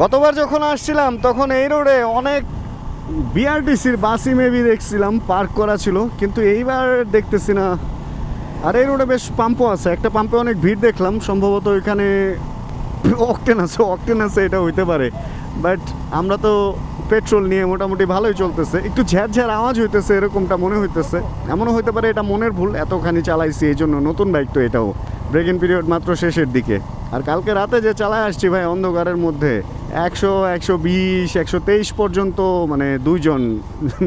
গতবার যখন আসছিলাম তখন এই রোডে অনেক বিআরটিসির বাসই মেবি দেখছিলাম পার্ক করা ছিল, কিন্তু এইবার দেখতেছি না। আর এই রোডে বেশ পাম্পও আছে, একটা পাম্পে অনেক ভিড় দেখলাম, সম্ভবত ওইখানে অকটেন আছে এটা হইতে পারে। বাট আমরা তো পেট্রোল নিয়ে মোটামুটি ভালোই চলতেছে, একটু ঝ্যার আওয়াজ হইতেছে এরকমটা মনে হইতেছে। এমনও হইতে পারে এটা মনের ভুল, এতখানি চালাইছি এই জন্য। নতুন বাইক তো এটাও, ব্রেক ইন পিরিয়ড মাত্র শেষের দিকে। আর কালকে রাতে যে চালায় আসছি ভাই অন্ধকারের মধ্যে 100, 120, 123 পর্যন্ত মানে দুইজন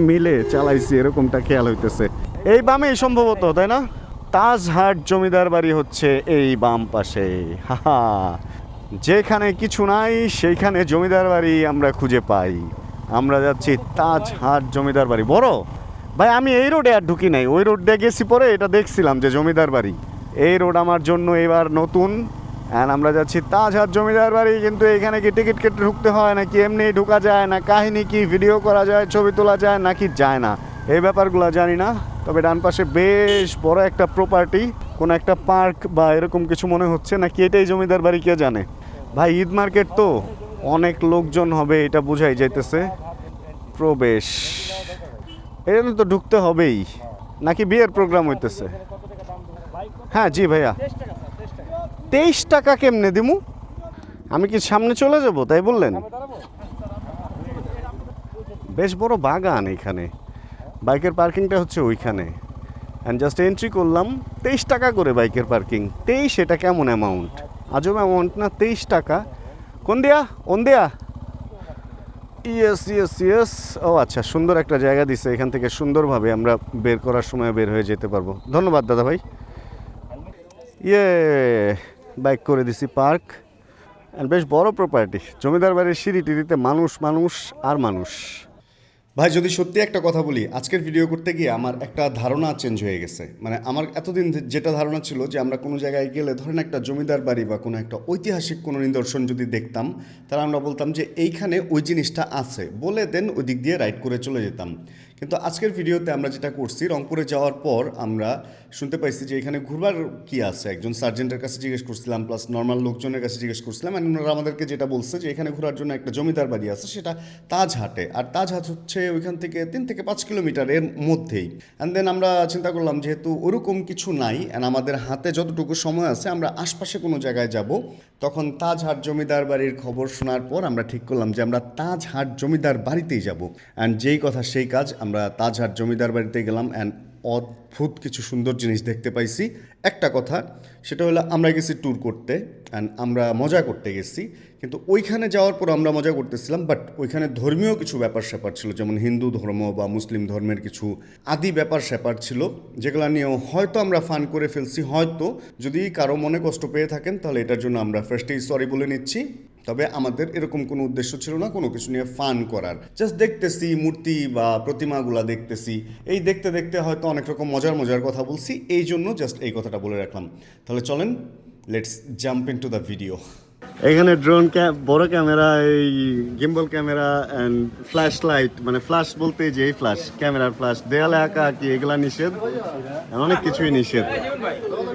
মিলে চালাইছি, এরকমটা খেয়াল হইতেছে। এই বামেই সম্ভবত, তাই না? তাজহাট জমিদার বাড়ি হচ্ছে এই বাম পাশে। হাহা, যেখানে কিছু নাই সেইখানে জমিদার বাড়ি আমরা খুঁজে পাই। আমরা যাচ্ছি তাজহাট জমিদার বাড়ি। বড় ভাই, আমি এই রোডে আর ঢুকি নাই, ওই রোড দিয়ে গেছি, পরে এটা দেখছিলাম যে জমিদার বাড়ি। এই রোড আমার জন্য এবার নতুন। অ্যান্ড আমরা যাচ্ছি তাজহাট জমিদার বাড়ি। কিন্তু এখানে কি টিকিট কেটে ঢুকতে হয়, নাকি এমনি ঢোকা যায়, না কাহিনী কি, ভিডিও করা যায়, ছবি তোলা যায় নাকি যায় না, এই ব্যাপারগুলো জানি না। তবে ডান পাশে বেশ বড় একটা প্রপার্টি, কোনো একটা পার্ক বা এরকম কিছু মনে হচ্ছে, নাকি এটাই জমিদার বাড়ি কে জানে। ভাই ঈদ মার্কেট তো, অনেক লোকজন হবে এটা বোঝাই যাইতেছে। প্রবেশ, এখানে তো ঢুকতে হবেই, নাকি বিয়ের প্রোগ্রাম হইতেছে? হ্যাঁ জি ভাইয়া। 23 টাকা কেমনে দিমু? আমি কি সামনে চলে যাব তাই বললেন? বেশ বড় বাগান এখানে, বাইকের পার্কিংটা হচ্ছে ওইখানে। অ্যান্ড জাস্ট এন্ট্রি করলাম, 23 টাকা করে বাইকের পার্কিং। 23, এটা কেমন অ্যামাউন্ট? আজব অ্যামাউন্ট না? 23 টাকা। কোন দিয়া? ওন দিয়া? ইয়েস। ও আচ্ছা, সুন্দর একটা জায়গা দিছে, এখান থেকে সুন্দরভাবে আমরা বের করার সময় বের হয়ে যেতে পারবো। ধন্যবাদ দাদা ভাই। বাইক করে দিছি পার্ক। বেশ বড় প্রপার্টি, জমিদার বাড়ির সিঁড়ি টিড়িতে মানুষ আর মানুষ। ভাই যদি সত্যি একটা কথা বলি, আজকের ভিডিও করতে গিয়ে আমার একটা ধারণা চেঞ্জ হয়ে গেছে। মানে আমার এতদিন যেটা ধারণা ছিল যে আমরা কোনো জায়গায় গেলে, ধরেন একটা জমিদার বাড়ি বা কোনো একটা ঐতিহাসিক কোনো নিদর্শন যদি দেখতাম, তাহলে আমরা বলতাম যে এইখানে ওই জিনিসটা আছে, বলে দেন ওই দিক দিয়ে রাইড করে চলে যেতাম। কিন্তু আজকের ভিডিওতে আমরা যেটা করছি, রংপুরে যাওয়ার পর আমরা শুনতে পাইছি যে এখানে ঘুরবার কি আছে। একজন সার্জেন্টের কাছে জিজ্ঞেস করছিলাম, প্লাস নর্মাল লোকজনের কাছে জিজ্ঞেস করছিলাম, অ্যান্ড ওনারা আমাদেরকে যেটা বলছে যে এখানে ঘোরার জন্য একটা জমিদার বাড়ি আছে, সেটা তাজহাটে। আর তাজহাট হচ্ছে ওইখান থেকে 3 থেকে 5 কিলোমিটারের মধ্যেই। অ্যান্ড দেন আমরা চিন্তা করলাম যেহেতু ওরকম কিছু নাই, অ্যান্ড আমাদের হাতে যতটুকু সময় আছে আমরা আশপাশে কোনো জায়গায় যাব। তখন তাজহাট জমিদার বাড়ির খবর শোনার পর আমরা ঠিক করলাম যে আমরা তাজহাট জমিদার বাড়িতেই যাব। অ্যান্ড যেই কথা সেই কাজ, আমরা তাজহাট জমিদার বাড়িতে গেলাম। অ্যান্ড অদ্ভুত কিছু সুন্দর জিনিস দেখতে পাইছি। একটা কথা, সেটা হলো আমরা গেছি ট্যুর করতে, অ্যান্ড আমরা মজা করতে গেছি। কিন্তু ওইখানে যাওয়ার পর আমরা মজা করতেছিলাম, বাট ওইখানে ধর্মীয় কিছু ব্যাপার স্যাপার ছিল, যেমন হিন্দু ধর্ম বা মুসলিম ধর্মের কিছু আদি ব্যাপার স্যাপার ছিল, যেগুলো নিয়েও হয়তো আমরা ফান করে ফেলছি। হয়তো যদি কারো মনে কষ্ট পেয়ে থাকেন তাহলে এটার জন্য আমরা ফার্স্টেই সরি বলে নিচ্ছি। তবে আমাদের এরকম কোনো উদ্দেশ্য ছিল না কোনো কিছু নিয়ে ফান করার। জাস্ট দেখতেছি মূর্তি বা প্রতিমাগুলা দেখতেছি, এই দেখতে দেখতে হয়তো অনেক রকম মজার কথা বলছি, এই জন্য জাস্ট এই কথাটা বলে রাখলাম। তাহলে চলেন, let's jump into the video. এখানে ড্রোন বড় ক্যামেরা, এই gimbal camera and flash light, মানে ফ্ল্যাশ বলতে যে এই ফ্ল্যাশ, ক্যামেরার ফ্ল্যাশ, দেয়ালে আঁকা কি এগুলা নিষেধ, অনেক কিছুই নিষেধ।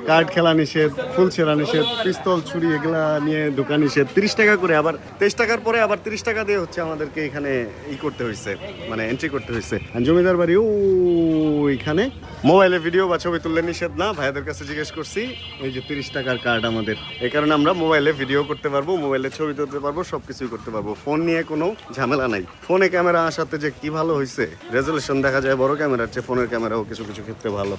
কার্ড খেলা নিষেধ, ফুল ছেঁড়া নিষেধ, পিস্তল ছুরি এগুলা নিয়ে ঢোকা নিষেধ। 30 টাকা করে, আবার 23 টাকার পরে আবার 30 টাকা দিয়ে হচ্ছে আমাদেরকে এখানে করতে হয়েছে, মানে এন্ট্রি করতে হয়েছে। জমিদার বাড়ি এখানে মোবাইলে ভিডিও বা ছবি তুললে নিষেধ না, ভাইয়াদের কাছে জিজ্ঞেস করছি। এই যে 30 টাকার কার্ড আমাদের, এই কারণে আমরা মোবাইলে ভিডিও করতে পারবো, মোবাইলে ছবি তুলতে পারবো, সবকিছুই করতে পারবো। ফোন নিয়ে কোনো ঝামেলা নাই। ফোনে ক্যামেরা আসাতে যে কি ভালো হয়েছে, রেজুলেশন দেখা যায় বড় ক্যামেরার চেয়ে ফোনের ক্যামেরাও কিছু ক্ষেত্রে ভালো।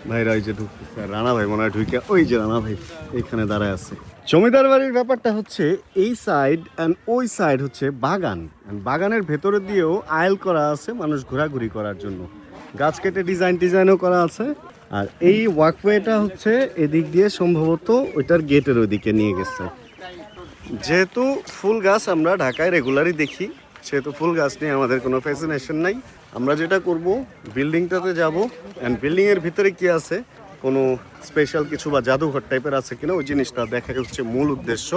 ভাইরা ওই যে ঢুকতেছে, রানা ভাই মনে হয় ঢুকে, ওই যে রানা ভাই এইখানে দাঁড়ায় আছে। জমিদার বাড়ির ব্যাপারটা হচ্ছে এই সাইড অ্যান্ড ওই সাইড হচ্ছে বাগান, বাগানের ভেতরে দিয়েও আয়েল করা আছে মানুষ ঘোরাঘুরি করার জন্য, গাছ কেটে ডিজাইনও করা আছে। আর এই ওয়াকওয়েটা হচ্ছে এদিক দিয়ে সম্ভবত ওইটার গেটের ওইদিকে নিয়ে গেছে। যেহেতু ফুল গাছ আমরা ঢাকায় রেগুলারই দেখি, সেহেতু ফুল গাছ নিয়ে আমাদের কোনো ফ্যাসিনেশন নাই। আমরা যেটা করব, বিল্ডিংটাতে যাব, অ্যান্ড বিল্ডিংয়ের ভিতরে কি আছে, কোনো স্পেশাল কিছু বা জাদুঘর টাইপের আছে কিনা, ওই জিনিসটা দেখা হচ্ছে মূল উদ্দেশ্য।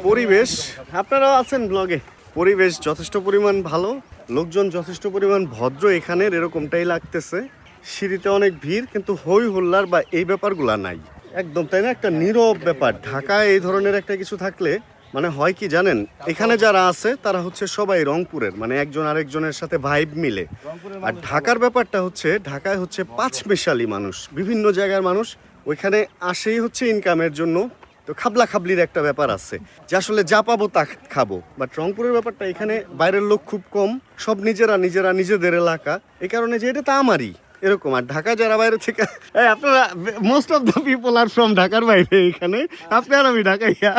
পরিবেশ, আপনারাও আছেন ব্লগে, পরিবেশ যথেষ্ট পরিমাণ ভালো, লোকজন যথেষ্ট পরিমাণ ভদ্র এখানের, এরকমটাই লাগতেছে। সিঁড়িতে অনেক ভিড়, কিন্তু হই হুল্লার বা এই ব্যাপারগুলা নাই একদম, তাই না? একটা নীরব ব্যাপার। ঢাকায় এই ধরনের একটা কিছু থাকলে মানে হয় কি জানেন, এখানে যারা আছে তারা হচ্ছে সবাই রংপুরের, মানে একজন আরেকজনের সাথে ভাইব মিলে। আর ঢাকার ব্যাপারটা হচ্ছে, ঢাকায় হচ্ছে পাঁচমিশালি মানুষ, বিভিন্ন জায়গার মানুষ ওইখানে আসেই হচ্ছে ইনকামের জন্য। তো খাবলা খাবলির একটা ব্যাপার আছে যে আসলে যা পাবো তা খাবো। বাট রংপুরের ব্যাপারটা, এখানে বাইরের লোক খুব কম, সব নিজেরা নিজেদের এলাকা, এই কারণে যে এটা তো আমারই এরকম। আর ঢাকা যারা বাইরে থেকে, আপনারা most of the people are from ঢাকার বাইরে এখানে, আপনি আর আমি ঢাকাইয়া,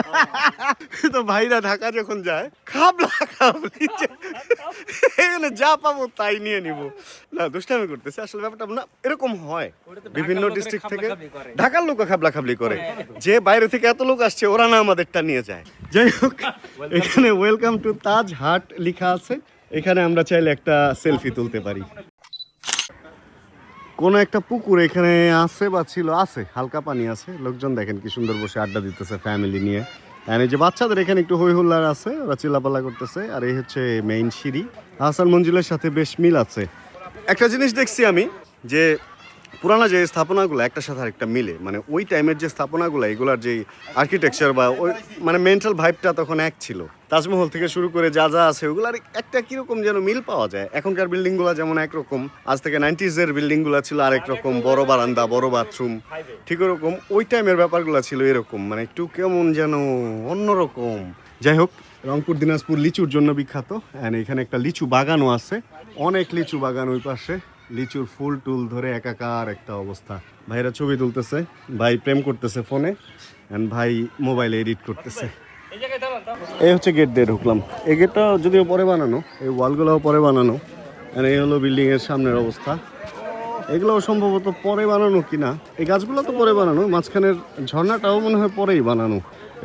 তো ভাইরা ঢাকা যখন যায় খাবলা খাবলি এখানে যা পাবো তাই নিয়ে নিব। না দুষ্টামি করতেছে, আসলে ব্যাপারটা না এরকম হয়। বিভিন্ন ডিস্ট্রিক্ট থেকে ঢাকার লোক খাবলা খাবলি করে, যে বাইরে থেকে এত লোক আসছে ওরা না আমাদেরটা নিয়ে যায়। যাই হোক, এখানে ওয়েলকাম টু তাজ হাট লেখা আছে, এখানে আমরা চাইলে একটা সেলফি তুলতে পারি। কোনো একটা পুকুর এখানে আছে বা ছিল, আছে হালকা পানি আছে, লোকজন দেখেন কি সুন্দর বসে আড্ডা দিতেছে ফ্যামিলি নিয়ে। আর এই যে বাচ্চাদের এখানে একটু হই হুল্লার আছে, ওরা চিল্লাপাল্লা করতেছে। আর এই হচ্ছে মেইন সিঁড়ি, আহসান মঞ্জিলের সাথে বেশ মিল আছে। একটা জিনিস দেখছি আমি, যে পুরানো যে স্থাপনাগুলো একটার সাথে আরেকটা মিলে, মানে ওই টাইমের যে স্থাপনাগুলো, এগুলার যে আর্কিটেকচার বা ওই মানে মেন্টাল ভাইবটা তখন এক ছিল। তাজমহল থেকে শুরু করে যা যা আছে ওগুলার একটা কিরকম যেন মিল পাওয়া যায়। এখনকার বিল্ডিংগুলো যেমন একরকম, আজ থেকে 90s-এর বিল্ডিংগুলো ছিল আরেক রকম, বড় বারান্দা, বড় বাথরুম, ঠিক ওরকম ওই টাইমের ব্যাপারগুলো ছিল এরকম, মানে একটু কেমন যেন অন্যরকম। যাই হোক, রংপুর দিনাজপুর লিচুর জন্য বিখ্যাত। অ্যান্ড এখানে একটা লিচু বাগানও আছে, অনেক লিচু বাগান ওই পাশে, লিচুর ফুল টুল ধরে একাকার একটা অবস্থা। ভাইরা ছবি তুলতেছে, ভাই প্রেম করতেছে ফোনে, এন্ড ভাই মোবাইলে এডিট করতেছে। এই হচ্ছে গেট দিয়ে ঢুকলাম। এই গেটটা যদিও পরে বানানো, এই ওয়ালগুলোও পরে বানানো। আর এই হলো বিল্ডিংয়ের সামনের অবস্থা। এগুলোও সম্ভবত পরে বানানো কিনা, এই গাছগুলো তো পরে বানানো, মাঝখানের ঝর্ণাটাও মনে হয় পরেই বানানো।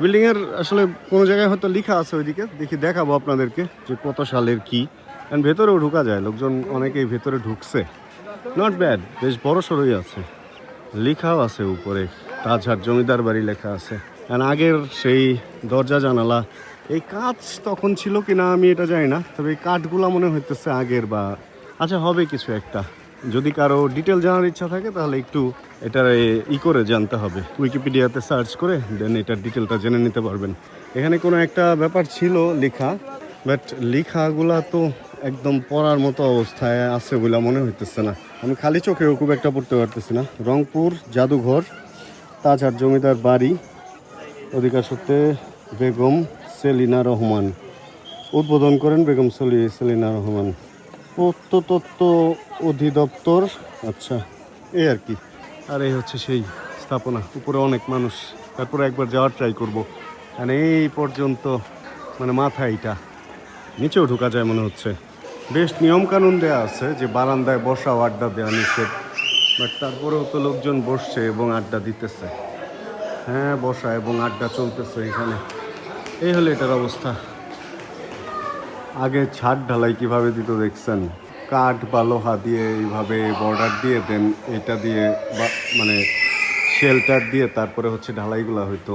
বিল্ডিংয়ের আসলে কোনো জায়গায় হয়তো লেখা আছে ওইদিকে, দেখি দেখাবো আপনাদেরকে যে কত সালের কি। অ্যান্ড ভেতরেও ঢুকা যায়, লোকজন অনেকেই ভেতরে ঢুকছে। নট ব্যাড, বেশ বড় সড়ই আছে, লেখাও আছে উপরে তাজহাট জমিদার বাড়ি লেখা আছে। অ্যান্ড আগের সেই দরজা জানালা, এই কাঁচ তখন ছিল কি না আমি এটা জানি না, তবে এই কাঠগুলা মনে হইতেছে আগের, বা আচ্ছা হবে কিছু একটা। যদি কারো ডিটেল জানার ইচ্ছা থাকে তাহলে একটু এটার করে জানতে হবে, উইকিপিডিয়াতে সার্চ করে দেন এটার ডিটেলটা জেনে নিতে পারবেন। এখানে কোনো একটা ব্যাপার ছিল লেখা, বাট লেখাগুলা তো একদম পড়ার মতো অবস্থায় আছে বলে মনে হইতেছে না। আমি খালি চোখেও খুব একটা পড়তে পারতেছি না। রংপুর জাদুঘর, তাজহাট জমিদার বাড়ি, অধিকার সত্ত্বে বেগম সেলিনা রহমান, উদ্বোধন করেন বেগম সেলিনা রহমান, প্রত্নতত্ত্ব অধিদপ্তর। আচ্ছা, এই আর কি। আর এই হচ্ছে সেই স্থাপনা, উপরে অনেক মানুষ। তারপরে একবার যাওয়ার ট্রাই করবো। মানে এই পর্যন্ত, মানে মাথা এইটা, নিচেও ঢোকা যায় মনে হচ্ছে। বেশ নিয়মকানুন দেওয়া আছে যে বারান্দায় বসা ও আড্ডা দেওয়া নিষেধ, বাট তারপরেও তো লোকজন বসছে এবং আড্ডা দিতেছে। হ্যাঁ, বসা এবং আড্ডা চলতেছে এখানে। এই হলো এটার অবস্থা। আগে ছাদ ঢালাই কিভাবে দিত দেখছেন, কাঠ বা লোহা দিয়ে এইভাবে বর্ডার দিয়ে দেন, এটা দিয়ে বা মানে শেল্টার দিয়ে তারপরে হচ্ছে ঢালাইগুলো হইতো।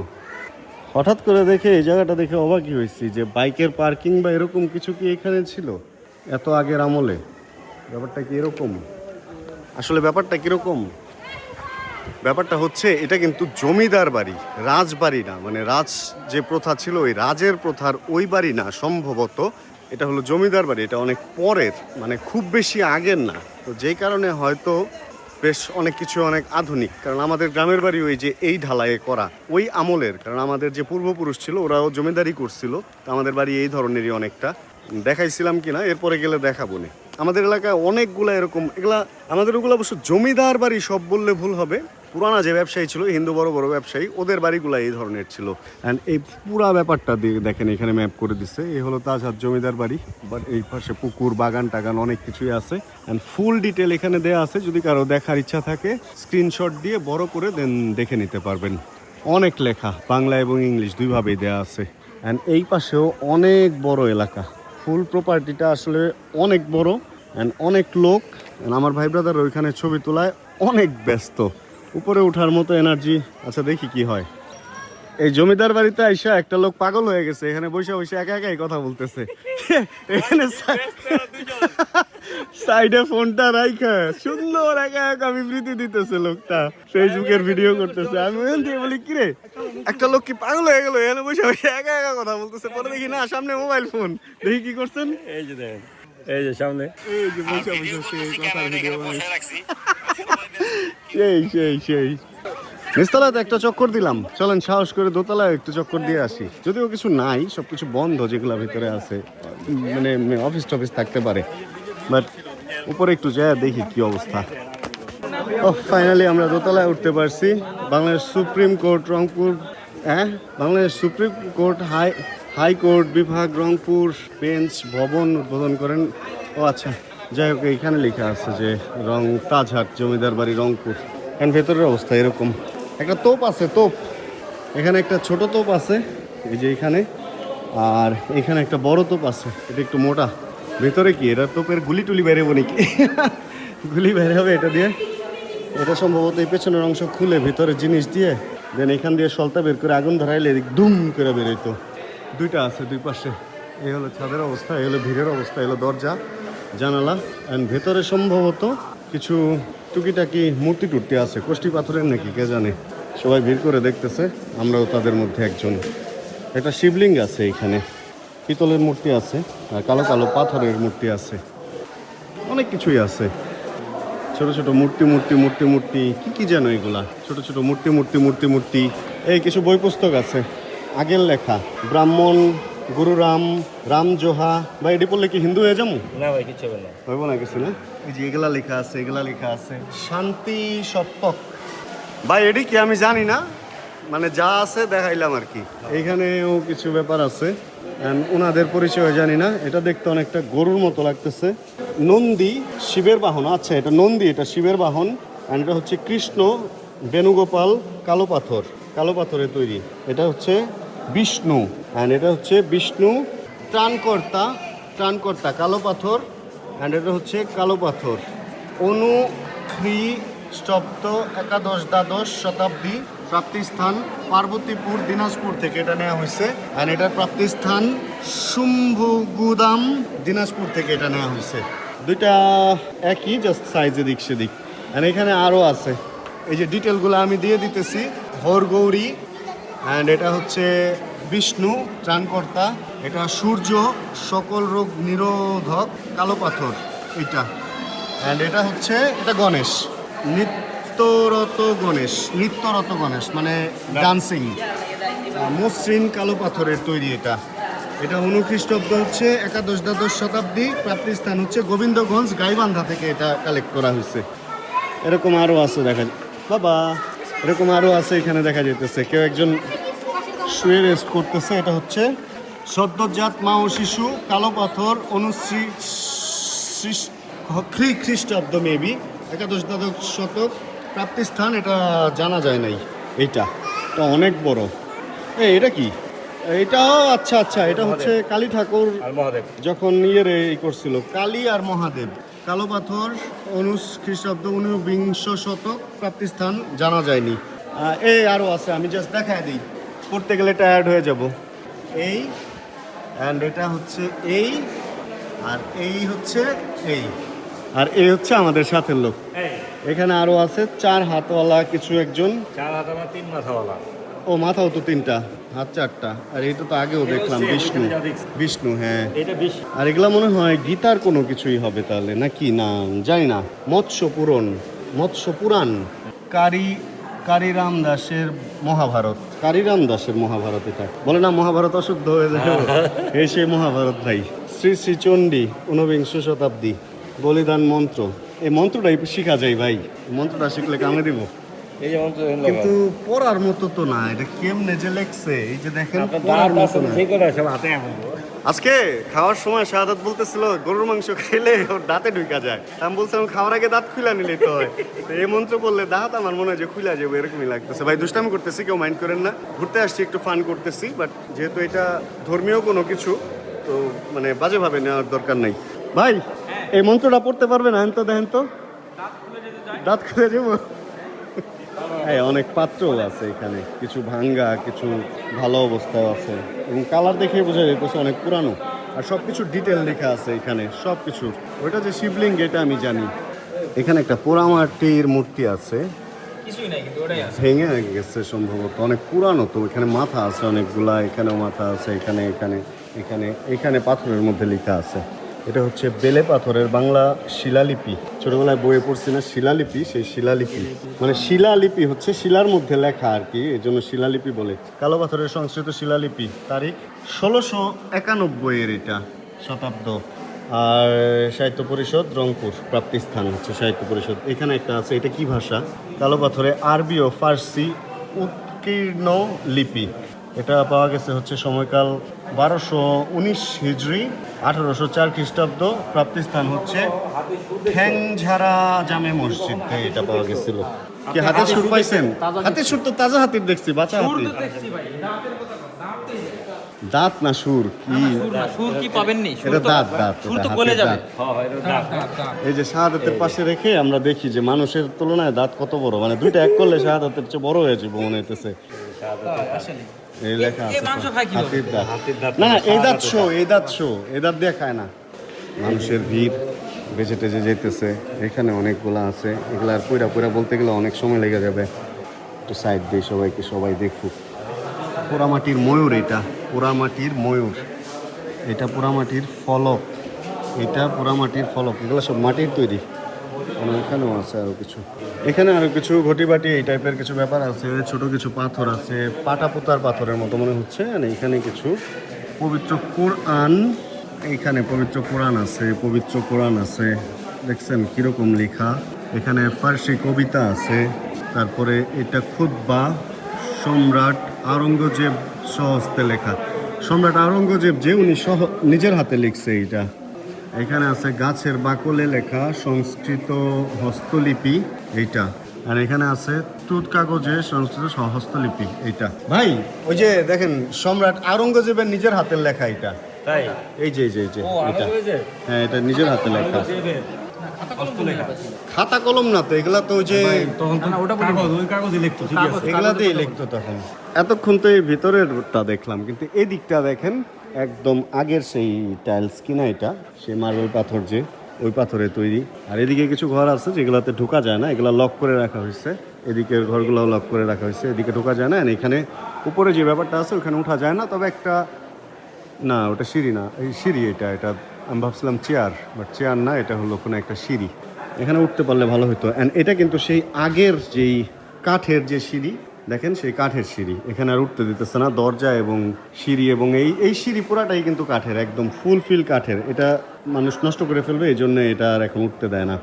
হঠাৎ করে দেখে এই জায়গাটা দেখে অবাকই হয়েছি যে বাইকের পার্কিং বা এরকম কিছু কি এখানে ছিল এত আগের আমলে। ব্যাপারটা কি এরকম, আসলে ব্যাপারটা কীরকম, ব্যাপারটা হচ্ছে এটা কিন্তু জমিদার বাড়ি, রাজবাড়ি না। মানে রাজ যে প্রথা ছিল ওই রাজের প্রথার ওই বাড়ি না সম্ভবত, এটা হলো জমিদার বাড়ি। এটা অনেক পরের, মানে খুব বেশি আগের না। তো যেই কারণে হয়তো বেশ অনেক কিছু অনেক আধুনিক। কারণ আমাদের গ্রামের বাড়ি ওই যে এই ঢালাইয়ে করা ওই আমলের, কারণ আমাদের যে পূর্বপুরুষ ছিল ওরাও জমিদারি করছিল। তো আমাদের বাড়ি এই ধরনেরই অনেকটা। দেখাইছিলাম কিনা এরপরে গেলে দেখাবো না। আমাদের এলাকায় অনেকগুলো এরকম, এগুলা আমাদের ওগুলো অবশ্য জমিদার বাড়ি সব বললে ভুল হবে। পুরানা যে ব্যবসায়ী ছিল, হিন্দু বড় বড় ব্যবসায়ী, ওদের বাড়িগুলো এই ধরনের ছিল। অ্যান্ড এই পুরা ব্যাপারটা দিয়ে দেখেন এখানে ম্যাপ করে দিচ্ছে। এই হলো তাজহাট জমিদার বাড়ি, বাট এই পাশে পুকুর, বাগান টাগান অনেক কিছুই আছে। অ্যান্ড ফুল ডিটেল এখানে দেওয়া আছে, যদি কারো দেখার ইচ্ছা থাকে স্ক্রিনশট দিয়ে বড় করে দেন দেখে নিতে পারবেন। অনেক লেখা, বাংলা এবং ইংলিশ দুইভাবেই দেওয়া আছে। অ্যান্ড এই পাশেও অনেক বড় এলাকা, ফুল প্রপার্টিটা আসলে অনেক বড়। অ্যান্ড অনেক লোক, আমার ভাই ব্রাদার ওইখানে ছবি তোলায় অনেক ব্যস্ত। উপরে ওঠার মতো এনার্জি, আচ্ছা দেখি কি হয়। এই জমিদার বাড়িতে আইসা একটা লোক পাগল হয়ে গেছে, এখানে বসে বসে একা একাই কথা বলতেছে। এখানে সাইডে ফোনটা রাইখা সুন্দর একা একা বিবৃতি দিতেছে লোকটা, ফেসবুকের ভিডিও করতেছে। আমি ওখান থেকে বলি কিরে একটা লোক কি পাগল হয়ে গেল, এখানে বসে বসে একা একা কথা বলতেছে। পরে দেখি না সামনে মোবাইল ফোন, দেখি কি করছেন, এই যে দেখেন, এই যে সামনে, এই যে বসে বসে সেই কথার ভিডিও বানাইছে। সেই নিচতলাতে একটা চক্কর দিলাম, চলেন সাহস করে দোতলায় একটু চক্কর দিয়ে আসি। যদিও কিছু নাই, সবকিছু বন্ধ যেগুলো ভিতরে আছে, মানে অফিস টফিস থাকতে পারে, বাট উপরে একটু যায় দেখি কি অবস্থা। ও ফাইনালি আমরা দোতলায় উঠতে পারছি। বাংলাদেশ সুপ্রিম কোর্ট রংপুর, হ্যাঁ বাংলাদেশ সুপ্রিম কোর্ট হাইকোর্ট বিভাগ রংপুর বেঞ্চ ভবন উদ্বোধন করেন। ও আচ্ছা, যাই হোক এইখানে লেখা আছে যে তাজহাট জমিদার বাড়ি রংপুর। এখন ভেতরের অবস্থা এরকম, একটা তোপ আছে, তোপ এখানে একটা ছোট তোপ আছে এই যে এখানে, আর এখানে একটা বড় তোপ আছে, এটা একটু মোটা। ভেতরে কি এটা তোপের গুলি টুলি বেরোবো নাকি? গুলি বের হবে এটা দিয়ে। এটা সম্ভবত এই পেছনের অংশ খুলে ভিতরে জিনিস দিয়ে দেন এখান দিয়ে সলতা বের করে আগুন ধরাইলে দুম করে বেরোইতো। দুইটা আছে দুই পাশে। এই হলো ছাদের অবস্থা, এই হলো ভিড়ের অবস্থা, এই হলো দরজা জানালা। অ্যান্ড ভেতরে সম্ভবত কিছু টুকিটাকি মূর্তি টুর্তি আছে, কোষ্ঠী পাথরের নাকি কে জানে। সবাই ভিড় করে দেখতেছে, আমরাও তাদের মধ্যে একজন। একটা শিবলিঙ্গ আছে এখানে, পিতলের মূর্তি আছে, আর কালো কালো পাথরের মূর্তি আছে, অনেক কিছুই আছে। ছোট ছোট মূর্তি মূর্তি মূর্তি মূর্তি কি কি যেন এগুলা, ছোট ছোট মূর্তি মূর্তি মূর্তি মূর্তি। এই কিছু বই পুস্তক আছে আগের লেখা, ব্রাহ্মণ গুরু রাম রাম জোহা। ভাই এটি পড়লে কি হিন্দু হয়ে যাবো? না ভাই কিছু হবে না, হইব না কিছু না। এই যে এগুলা লেখা আছে, এগুলা লেখা আছে শান্তি সপ্তক। ভাই এটি কি আমি জানি না, মানে যা আছে দেখাইলাম আর কি। এইখানেও কিছু ব্যাপার আছে, ওনাদের পরিচয় জানি না। এটা দেখতে অনেকটা গরুর মতো লাগতেছে। নন্দী শিবের বাহন, আচ্ছা এটা নন্দী, এটা শিবের বাহন। অ্যান্ড এটা হচ্ছে কৃষ্ণ বেণুগোপাল কালো পাথর, কালো পাথরে তৈরি। এটা হচ্ছে বিষ্ণু, অ্যান্ড এটা হচ্ছে বিষ্ণু ত্রাণকর্তা, ত্রাণকর্তা কালো পাথর। অ্যান্ড এটা হচ্ছে কালো পাথর খ্রিস্টাব্দ 11-12 শতাব্দী। প্রাপ্তিস্থান পার্বতীপুর দিনাজপুর থেকে এটা নেওয়া হয়েছে। আর এটার প্রাপ্তিস্থান শুম্ভুগুদাম দিনাজপুর থেকে এটা নেওয়া হয়েছে। দুইটা একই, জাস্ট সাইজ এদিক সেদিক। আর এখানে আরও আছে, এই যে ডিটেলগুলো আমি দিয়ে দিতেছি। হরগৌরী, অ্যান্ড এটা হচ্ছে বিষ্ণু ত্রাণকর্তা, এটা সূর্য সকল রোগ নিরোধক কালো পাথর এটা। অ্যান্ড এটা হচ্ছে এটা গণেশ, নিত্যরত গণেশ মানে ডান্সিং, মসৃণ কালো পাথরের তৈরি এটা। এটা খ্রিস্টাব্দ হচ্ছে 11-12 শতাব্দী। প্রাপ্তিস্থান হচ্ছে গোবিন্দগঞ্জ গাইবান্ধা থেকে এটা কালেক্ট করা হয়েছে। এরকম আরও আছে দেখা বাবা, এরকম আরও আছে এখানে দেখা যেতেছে। কেউ একজন শুয়ে রেস্ট করতেছে। এটা হচ্ছে সদ্যজাত মা ও শিশু কালো পাথর খ্রিস্টাব্দ মেবি 11-12 শতক। প্রাপ্তিস্থান এটা জানা যায় নাই। এটা অনেক বড়। এটা কি? এটাও আচ্ছা আচ্ছা, এটা হচ্ছে কালী ঠাকুর যখন এই করছিল, কালী আর মহাদেব। কালো পাথর খ্রিস্টাব্দ 19 শতক। প্রাপ্তিস্থান জানা যায়নি। এই আরও আছে, আমি জাস্ট দেখায় দিই, পড়তে গেলে টায়ার্ড হয়ে যাব। এই অ্যান্ড এটা হচ্ছে এই, আর এই হচ্ছে এই, আর এই হচ্ছে আমাদের সাথের লোক। এখানে আরো আছে 4 হাতওয়ালা কিছু একজন, 4 হাতওয়ালা 3 মাথাওয়ালা। ও মাথাও তো 3টা, হাত 4টা। আর এটা তো আগেও দেখলাম বিষ্ণু, হ্যাঁ। আর এগুলা মনে হয় গীতার কোনো কিছুই হবে তাহলে, নাকি না জানি না। মৎস্য পুরাণ, কারিরাম দাসের মহাভারত, এটা বলে না মহাভারত অশুদ্ধ হয়ে যায়, এই সেই মহাভারত ভাই। শ্রী শ্রী চণ্ডী 19 শতাব্দী। বলিদান মন্ত্র, এই মন্ত্রটাই শিখা যায় ভাই, মন্ত্রটা শিখলে কামে দিব। কিন্তু পড়ার মতো তো না, এটা কেমনে যে লেখছে, এই যে দেখেন পড়ার মতো না। আজকে খাওয়ার সময় শাহাদাত বলতেছিল গরুর মাংস খাইলে ওর দাঁতে ঢুকা যায়। আমি বলছিলাম খাওয়ার আগে দাঁত খুলে নিলে তো হয়। এই মন্ত্র বললে দাঁত আমার মনে হয় যে খুলে যাবে, এরকমই লাগতেছে। ভাই দুষ্টামি করতেছি, কেউ মাইন্ড করেন না। ঘুরতে আসছি, একটু ফান করতেছি, বাট যেহেতু এটা ধর্মীয় কোনো কিছু, তো মানে বাজেভাবে নেওয়ার দরকার নাই। ভাই এই মন্ত্রটা পড়তে পারবে না? তো দেখেন তো, দাঁত খুলে যাবো। হ্যাঁ, অনেক পাত্রও আছে এখানে, কিছু ভাঙ্গা, কিছু ভালো অবস্থায় আছে এবং কালার দেখে বোঝা যাইতেছে অনেক পুরানো। আর সব কিছু ডিটেল লেখা আছে এখানে সব কিছু। ওইটা যে শিবলিঙ্গ এটা আমি জানি। এখানে একটা পোড়ামাটির মূর্তি আছে, কিছুই নাই কিন্তু ওটাই আছে। ভেঙে গেছে সম্ভবত, অনেক পুরানো তো। এখানে মাথা আছে অনেকগুলা, এখানেও মাথা আছে, এখানে এখানে এখানে এখানে পাথরের মধ্যে লেখা আছে। এটা হচ্ছে বেলে পাথরের বাংলা শিলালিপি। ছোটবেলায় বইয়ে পড়ছি না শিলালিপি, সেই শিলালিপি মানে শিলালিপি হচ্ছে শিলার মধ্যে লেখা আর কি, এই জন্য শিলালিপি বলে। কালো পাথরের সংস্কৃত শিলালিপি, তারিখ 1691 এটা, শতাব্দ। আর সাহিত্য পরিষদ রংপুর, প্রাপ্তিস্থান হচ্ছে সাহিত্য পরিষদ। এখানে একটা আছে, এটা কি ভাষা? কালো পাথরে আরবি ও ফার্সি উৎকীর্ণ লিপি। এটা পাওয়া গেছে হচ্ছে সময়কাল 1219 হিজরি, 1804 খ্রিস্টাব্দ। প্রাপ্তিস্থান হচ্ছে ঠ্যাংঝাড়া জামে মসজিদ, এটা পাওয়া গেছিল। কি হাতের সুর পাইছেন? হাতের সুর তো তাজা হাতির দেখছি, বাঁচা হাতির। দাঁত না সুর? কি সুর কি পাবেননি? এটা দাঁত, দাঁত, সুর এটা তো হাতির গলে যাবে। দাঁত। এই যে শাহাদাতের পাশে রেখে আমরা দেখি যে মানুষের তুলনায় দাঁত কত বড়, মানে দুইটা এক করলে শাহাদাতের চেয়ে বড় হয়ে যাবে মনে হইতেছে। এই লেখা আছে মাংস খায় কি হাতির দাঁত। না এই দাঁত শো, এই দাঁত শো, এই দাঁত দিয়ে খায় না। মানুষের ভিড়, বেঁচে টেজে যেতেছে। এখানে অনেকগুলা আছে, এগুলা আর পুরা পুরা বলতে গেলে অনেক সময় লেগে যাবে। একটু সাইড দিই সবাইকে, সবাই দেখুক। পোড়ামাটির ময়ূর, এটা পোড়ামাটির ময়ূর, এটা পোড়ামাটির ফলক, এটা পোড়ামাটির ফলক। এগুলো সব মাটির তৈরি। এখানেও আছে আরো কিছু, এখানে আরো কিছু ঘটিবাটি এই টাইপের কিছু ব্যাপার আছে। ছোট কিছু পাথর আছে, পাটা পোতার পাথরের মতো মনে হচ্ছে। আর এখানে কিছু পবিত্র কোরআন, এইখানে পবিত্র কোরআন আছে, পবিত্র কোরআন আছে, দেখছেন কিরকম লেখা। এখানে ফার্সি কবিতা আছে। তারপরে এটা খুতবা, সম্রাট আওরঙ্গজেব স্বহস্তে লেখা। সম্রাট আওরঙ্গজেব যে উনি নিজের হাতে লিখছে এইটা। এখানে আছে গাছের বাকলে লেখা সংস্কৃত হস্তলিপি এইটা। আর এখানে আছে তুত কাগজে সংস্কৃত হস্তলিপি এইটা। ভাই ওই যে দেখেন সম্রাট আওরঙ্গজেবের নিজের হাতের লেখা এটা। তাই এই যে এই যে এই যে এটা, হ্যাঁ এটা নিজের হাতে লেখা। খাতা কলম না তো এগুলা, তো ওই যে এগুলাতেই লিখতো তখন। এতক্ষণ তো এই ভিতরেরটা দেখলাম, কিন্তু এই দিকটা দেখেন একদম আগের সেই টাইলস কিনা, এটা সেই মার্বেল পাথর যে ওই পাথরে তৈরি। আর এদিকে কিছু ঘর আছে যেগুলাতে ঢোকা যায় না, এগুলা লক করে রাখা হয়েছে। এদিকের ঘরগুলোও লক করে রাখা হয়েছে, এদিকে ঢোকা যায় না। এখানে উপরে যে ব্যাপারটা আছে ওখানে উঠা যায় না, তবে একটা না ওটা সিঁড়ি না, এই সিঁড়ি এটা। এটা আমি ভাবছিলাম চেয়ার, বাট চেয়ার না, এটা হলো কোনো একটা সিঁড়ি। এখানে উঠতে পারলে ভালো হতো। অ্যান্ড এটা কিন্তু সেই আগের যেই কাঠের যে সিঁড়ি, দেখেন সেই কাঠের সিঁড়ি। এখানে আর উঠতে দিতেছে না, দরজা এবং সিঁড়ি এবং এই সিঁড়ি পুরাটাই কিন্তু কাঠের, একদম ফুলফিল কাঠের। এটা মানুষ নষ্ট করে ফেলবে, এই জন্য এটা আর এখন উঠতে দেয় না।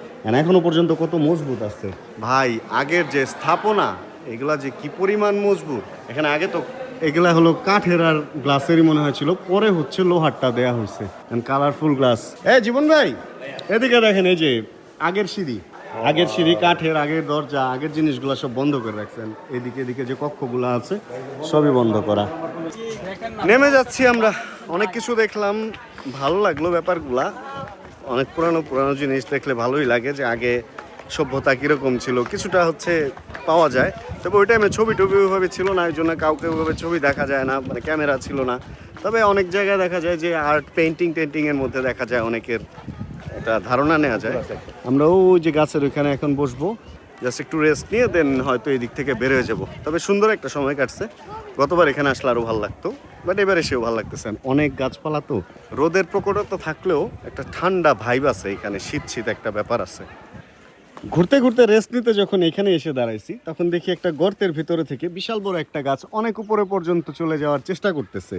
এখনো পর্যন্ত কত মজবুত আছে ভাই, আগের যে স্থাপনা এগুলা যে কি পরিমাণ মজবুত। এখানে আগে তো এগুলা হলো কাঠের আর গ্লাসেরই মনে হয়েছিল, পরে হচ্ছে লোহারটা দেয়া হয়েছে, কালারফুল গ্লাস। জীবন ভাই এদিকে দেখেন, এই যে আগের সিঁড়ি, আগের সিঁড়ি কাঠের, আগের দরজা, আগের জিনিসগুলো সব বন্ধ করে রাখছেন। এদিকে এদিকে যে কক্ষগুলো আছে সবই বন্ধ করা। নেমে যাচ্ছি আমরা, অনেক কিছু দেখলাম, ভালো লাগলো ব্যাপারগুলা। অনেক পুরানো পুরানো জিনিস দেখলে ভালোই লাগে, যে আগে সভ্যতা কীরকম ছিল কিছুটা হচ্ছে পাওয়া যায়। তবে ওই টাইমে ছবি টবি ওইভাবে ছিল না, ওই জন্য কাউকে ওইভাবে ছবি দেখা যায় না, মানে ক্যামেরা ছিল না। তবে অনেক জায়গায় দেখা যায় যে আর্ট টেন্টিংয়ের মধ্যে দেখা যায় অনেকের একটা ধারণা নেওয়া যায়। আমরা ওই যে গাছের ওইখানে এখন বসবো, জাস্ট একটু রেস্ট নিয়ে দেন হয়তো এই দিক থেকে বের হয়ে যাবো। তবে সুন্দর একটা সময় কাটছে, গতবার এখানে আসলে আরও ভালো লাগতো, বাট এবার এসেও ভালো লাগতেছে। অনেক গাছপালা তো, রোদের প্রকটতা থাকলেও একটা ঠান্ডা ভাইব আছে এখানে, শীত শীত একটা ব্যাপার আছে। ঘুরতে ঘুরতে রেস্ট নিতে যখন এখানে এসে দাঁড়াইছি, তখন দেখি একটা গর্তের ভিতরে থেকে বিশাল বড় একটা গাছ অনেক উপরে পর্যন্ত চলে যাওয়ার চেষ্টা করতেছে।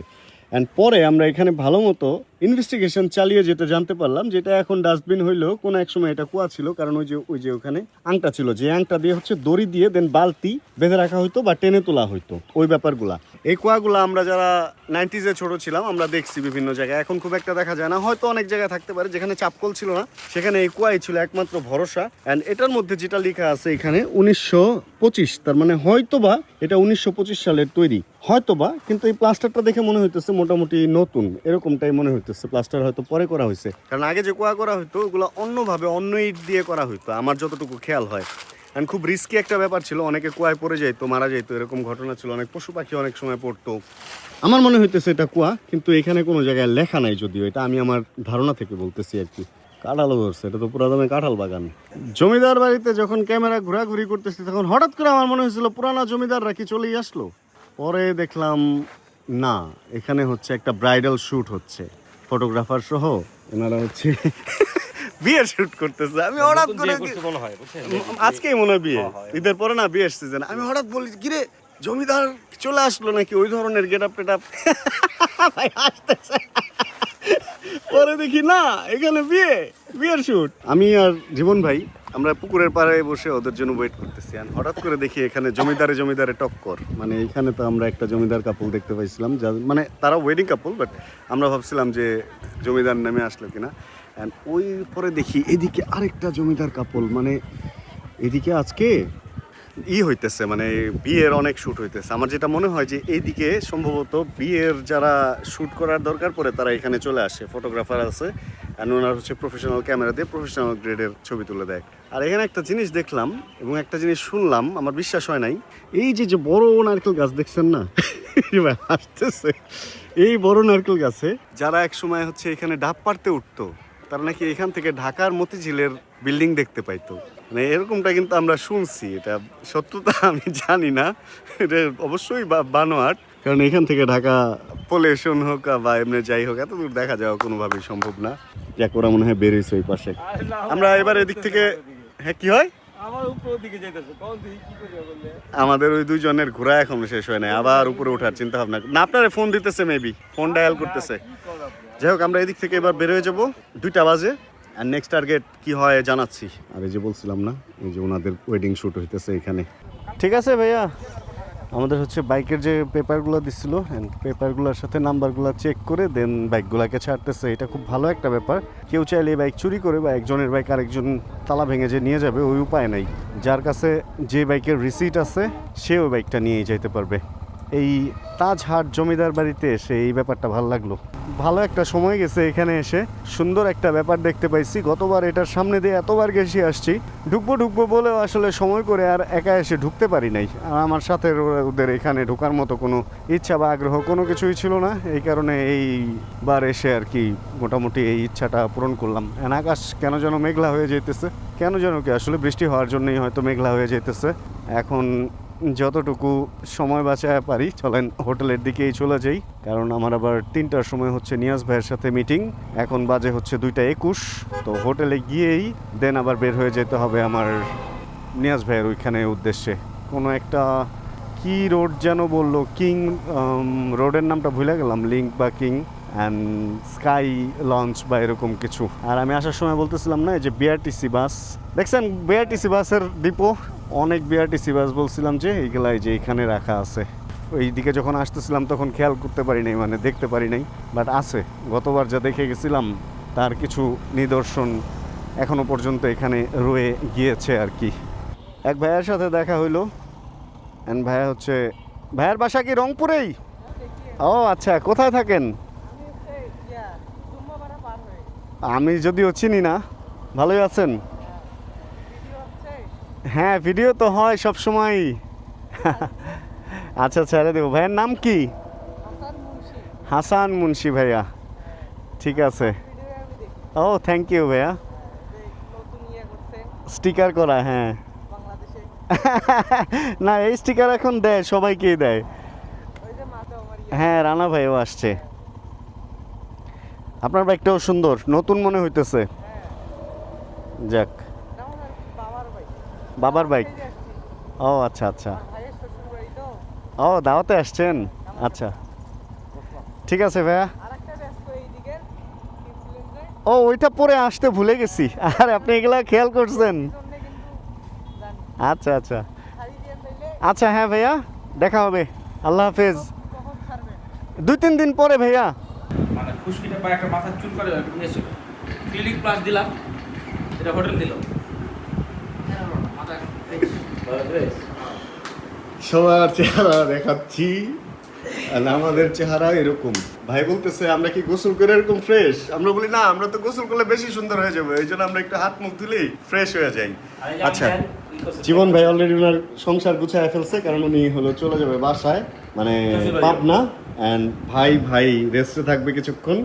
অ্যান্ড পরে আমরা এখানে ভালো মতো ইনভেস্টিগেশন চালিয়ে যেতে জানতে পারলাম যেটা এখন ডাস্টবিন হইলেও কোনো এক সময় এটা কুয়া ছিল, কারণ ওই যে ওখানে আংটা ছিল, যে আংটা দিয়ে হচ্ছে দড়ি দিয়ে দেন বালতি বেঁধে রাখা হইতো বা টেনে তোলা হইতো, ওই ব্যাপারগুলা। এই কুয়াগুলা আমরা যারা 90s ছোট ছিলাম আমরা দেখছি বিভিন্ন জায়গায়, এখন খুব একটা দেখা যায় না। হয়তো অনেক জায়গায় থাকতে পারে যেখানে চাপকল ছিল না, সেখানে এই কুয়াই ছিল একমাত্র ভরসা। অ্যান্ড এটার মধ্যে যেটা লেখা আছে এখানে 1925, তার মানে হয়তো বা এটা 1925 সালের তৈরি। হয়তো বা, কিন্তু এই প্লাস্টারটা দেখে মনে হইতেছে মোটামুটি নতুন, এরকমটাই মনে হইতেছে। প্লাস্টার হয়তো পরে করা হয়েছে, কারণ আগে যে কুয়া করা হইতো ওগুলো অন্যভাবে অন্য ইট দিয়ে করা হইতো আমার যতটুকু খেয়াল হয়। অ্যান্ড খুব রিস্কি একটা ব্যাপার ছিল, অনেকে কুয়ায় পড়ে যাইতো, মারা যাইতো, এরকম ঘটনা ছিল। অনেক পশু পাখি অনেক সময় পড়তো। আমার মনে হইতেছে এটা কুয়া, কিন্তু এখানে কোনো জায়গায় লেখা নাই, যদিও এটা আমি আমার ধারণা থেকে বলতেছি আর কি। কাঁঠালও ধরছে, এটা তো পুরো দামে কাঁঠাল বাগান। জমিদার বাড়িতে যখন ক্যামেরা ঘোরাঘুরি করতেছি তখন হঠাৎ করে আমার মনে হয়েছিল পুরানা জমিদাররা কি চলেই আসলো। পরে দেখলাম না, এখানে হচ্ছে একটা ব্রাইডাল শ্যুট হচ্ছে, ফটোগ্রাফার সহ ওনারা হচ্ছে বিয়ের শ্যুট করতেছে। আমি হঠাৎ করে মনে হয় বুঝছেন, আজকেই মনে হয় বিয়ে, ঈদের পরে না বিয়ের সিজন। আমি হঠাৎ বলি কিরে জমিদার চলে আসলো নাকি, ওই ধরনের গেট আপ টেট আপ ভাই আসতেছে। পরে দেখি না, এখানে বিয়ের শ্যুট। আমি আর জীবন ভাই আমরা পুকুরের পাড়ে বসে ওদের জন্য ওয়েট করতেছি, আর হঠাৎ করে দেখি এখানে জমিদারে টক্কর। মানে এখানে তো আমরা একটা জমিদার কাপল দেখতে পাইছিলাম, যা মানে তারা ওয়েডিং কাপল, বাট আমরা ভাবছিলাম যে জমিদার নেমে আসলো কিনা। অ্যান্ড ওই পরে দেখি এদিকে আরেকটা জমিদার কাপল, মানে এদিকে আজকে হইতেছে, মানে বিয়ের অনেক শ্যুট হইতেছে। আমার যেটা মনে হয় যে এইদিকে সম্ভবত বিয়ের যারা শ্যুট করার দরকার পড়ে তারা এখানে চলে আসে, ফটোগ্রাফার আছে, অ্যান্ড ওনার হচ্ছে প্রফেশনাল ক্যামেরা দিয়ে প্রফেশনাল গ্রেডের ছবি তুলে দেয়। আর এখানে একটা জিনিস দেখলাম এবং একটা জিনিস শুনলাম, আমার বিশ্বাস হয় নাই। এই যে বড় নারকেল গাছ দেখছেন না, আসতেছে এই বড় নারকেল গাছে যারা এক সময় হচ্ছে এখানে ডাব পাড়তে উঠতো, তারা নাকি এখান থেকে ঢাকার মতিঝিলের বিল্ডিং দেখতে পাইতো। মানে এরকমটা কিন্তু আমরা শুনছি, এটা সত্যতা আমি জানি না, এটা অবশ্যই বানোয়াট, কারণ এখান থেকে ঢাকা পলিউশন হোক বা এমনি যাই হোক এত দূর দেখা যাওয়া কোনোভাবেই সম্ভব না। যাক, ওরা মনে হয় বেরিয়েছে ওই পাশে। আমরা এবার এদিক থেকে, হ্যাঁ কি হয়, আমার উপর দিকে যাইতেছে, কোন দিকে কি করি বললে আমাদের ওই দুইজনের ঘোরা এখনো শেষ হয় নাই, আবার উপরে ওঠার চিন্তা ভাবনা না। আপনারে ফোন দিতেছে, মেবি ফোন ডায়াল করতেছে। যাই হোক, আমরা এদিক থেকে এবার বের হয়ে যাবো, 2টা বাজে। আর নেক্সট টার্গেট কি হয় জানাচ্ছি। আর এই যে বলছিলাম না, এই যে ওনাদের ওয়েডিং শ্যুট হইতেছে এখানে। ঠিক আছে ভাইয়া, আমাদের হচ্ছে বাইকের যে পেপারগুলো দিচ্ছিল, পেপারগুলোর সাথে নাম্বারগুলো চেক করে দেন বাইকগুলোকে ছাড়তেছে। এটা খুব ভালো একটা ব্যাপার। কেউ চাইলে এই বাইক চুরি করে বা একজনের বাইক আরেকজন তালা ভেঙে যে নিয়ে যাবে ওই উপায় নাই। যার কাছে যে বাইকের রিসিট আছে সে ওই বাইকটা নিয়েই যাইতে পারবে। এই তাজহাট জমিদার বাড়িতে এসে এই ব্যাপারটা ভালো লাগলো। ভালো একটা সময় গেছে এখানে এসে, সুন্দর একটা ব্যাপার দেখতে পাইছি। গতবার এটার সামনে দিয়ে এতবার গেছি আসছি, ঢুকবো বলেও আসলে সময় করে আর একা এসে ঢুকতে পারি নাই। আর আমার সাথে ওদের এখানে ঢোকার মতো কোনো ইচ্ছা বা আগ্রহ কোনো কিছুই ছিল না, এই কারণে এইবার এসে আর কি মোটামুটি এই ইচ্ছাটা পূরণ করলাম। আকাশ কেন যেন মেঘলা হয়ে যেতেছে, কেন যেন কি আসলে বৃষ্টি হওয়ার জন্যই হয়তো মেঘলা হয়ে যেতেছে। এখন যতটুকু সময় বাঁচায় পারি চলেন হোটেলের দিকেই চলে যাই, কারণ আমার আবার 3টার সময় হচ্ছে নিয়াজ ভাইয়ের সাথে মিটিং। এখন বাজে হচ্ছে 2:21, তো হোটেলে গিয়েই দেন আবার বের হয়ে যেতে হবে আমার নিয়াজ ভাইয়ের ওইখানে উদ্দেশ্যে। কোনো একটা কি রোড যেন বললো, কিং রোডের নামটা ভুলে গেলাম, লিঙ্ক বা কিং অ্যান্ড স্কাই লঞ্চ বা এরকম কিছু। আর আমি আসার সময় বলতেছিলাম না, এই যে বিআরটিসি বাস দেখছেন, বিআরটিসি বাসের ডিপো, অনেক বিআরটিসি বাস বলছিলাম যে এইগুলাই যে এখানে রাখা আছে। এই দিকে যখন আসতেছিলাম তখন খেয়াল করতে পারি নাই, মানে দেখতে পারি নাই, বাট আছে। গতবার যা দেখে গেছিলাম তার কিছু নিদর্শন এখনো পর্যন্ত এখানে রয়ে গিয়েছে আর কি। এক ভাইয়ের সাথে দেখা হইলো, অ্যান্ড ভাইয়া হচ্ছে, ভাইয়ের বাসা কি রংপুরেই? ও আচ্ছা, কোথায় থাকেন? আমি যদিও চিনি না। ভালোই আছেন? হ্যাঁ, ভিডিও তো হয় সব সময়। আচ্ছা, ছেড়ে দেবো। ভাইয়ের নাম কি? হাসান মুন্সি ভাইয়া, ঠিক আছে। ও থ্যাংক ইউ ভাইয়া। স্টিকার করা, হ্যাঁ। না, এই স্টিকার এখন দেয়, সবাইকেই দেয়। হ্যাঁ, রানা ভাইও আসছে। আপনার বাইকটাও সুন্দর, নতুন মনে হইতেছে। যাক, বাবার বাইক। ও আচ্ছা আচ্ছা, ও দাওয়াতে আসছেন, আচ্ছা ঠিক আছে ভাইয়া। ও ওইটা পরে আসতে ভুলে গেছি, আর আপনি এগুলা খেয়াল করছেন? আচ্ছা আচ্ছা আচ্ছা, হ্যাঁ ভাইয়া, দেখা হবে, আল্লাহ হাফেজ। 2-3 দিন পরে ভাইয়া। মানে খুশকিটা পায় একটা মাথার চুল করে নিয়েছিল, ক্লিনিক প্লাস দিলাম, এটা হোটেল দিল। সবার চেহারা দেখাচ্ছি, আর আমাদের চেহারা এরকম। ভাই বলতেছে আমরা কি গোসল করে এরকম ফ্রেশ? আমরা বলি না, আমরা তো গোসল করলে বেশি সুন্দর হয়ে যাবে, এই জন্য আমরা একটু হাত মুখ ধুলেই ফ্রেশ হয়ে যাই। আচ্ছা, জীবন ভাই অলরেডি ওনার সংসার গুছায় ফেলছে, কারণ উনি হলো চলে যাবে বাসায়, মানে পাবনা। অ্যান্ড ভাই রেস্টে থাকবে কিছুক্ষণ,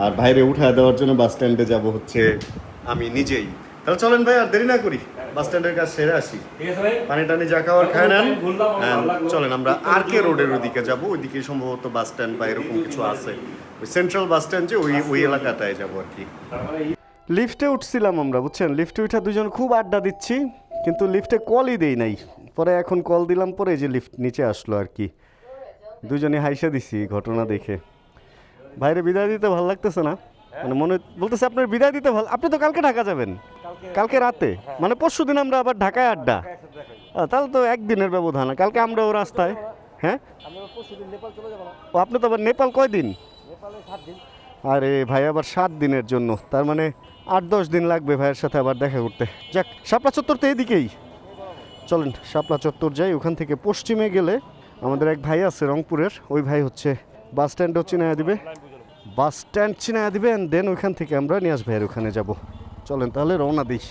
আর ভাইরে উঠায় দেওয়ার জন্য বাস স্ট্যান্ডে যাব হচ্ছে আমি নিজেই। তাহলে চলেন ভাই, আর দেরি না করি, বাস স্ট্যান্ডের কাছে সেরে আসি। পানি টানি যা খাওয়ার খায় নেন। চলেন আমরা আরকে রোডের ওইদিকে যাবো, ওইদিকে সম্ভবত বাস স্ট্যান্ড বা এরকম কিছু আছে, ওই সেন্ট্রাল বাস স্ট্যান্ড যে ওই এলাকাটায় যাবো আর কি। লিফটে উঠছিলাম আমরা, বুঝছেন, লিফটে উঠে দুজন খুব আড্ডা দিচ্ছি, কিন্তু লিফটে কলই দেই নাই। পরে এখন কল দিলাম, পরে যে লিফট নিচে আসলো আর কি। দুজনে হাইসা দিছি ঘটনা দেখে। ভাইরে বিদায় দিতে ভালো লাগতেছে না, মানে মনে বলতেছে আপনার বিদায় দিতে ভালো। আপনি তো কালকে ঢাকা যাবেন, কালকে রাতে, মানে পরশু দিন আমরা আবার ঢাকায় আড্ডা। তাহলে তো একদিনের ব্যবধান, কালকে আমরাও রাস্তায়। হ্যাঁ, ও আপনি তো আবার নেপাল কয়দিন? আরে ভাই আবার 7 দিনের জন্য, তার মানে 8-10 দিন লাগবে ভাইয়ের সাথে আবার দেখা করতে। যাক, শাপলা চত্বর তো এদিকেই, চলেন শাপলা চত্বর যাই। ওখান থেকে পশ্চিমে গেলে আমাদের এক ভাই আছে রংপুরের, ওই ভাই হচ্ছে বাস স্ট্যান্ডও চিনাইয়া দিবে, বাস স্ট্যান্ড চিনাইয়া দিবে, অ্যান্ড দেন ওইখান থেকে আমরা নিয়াজ ভাইয়ের ওখানে যাব। চলেন তাহলে রওনা দিই।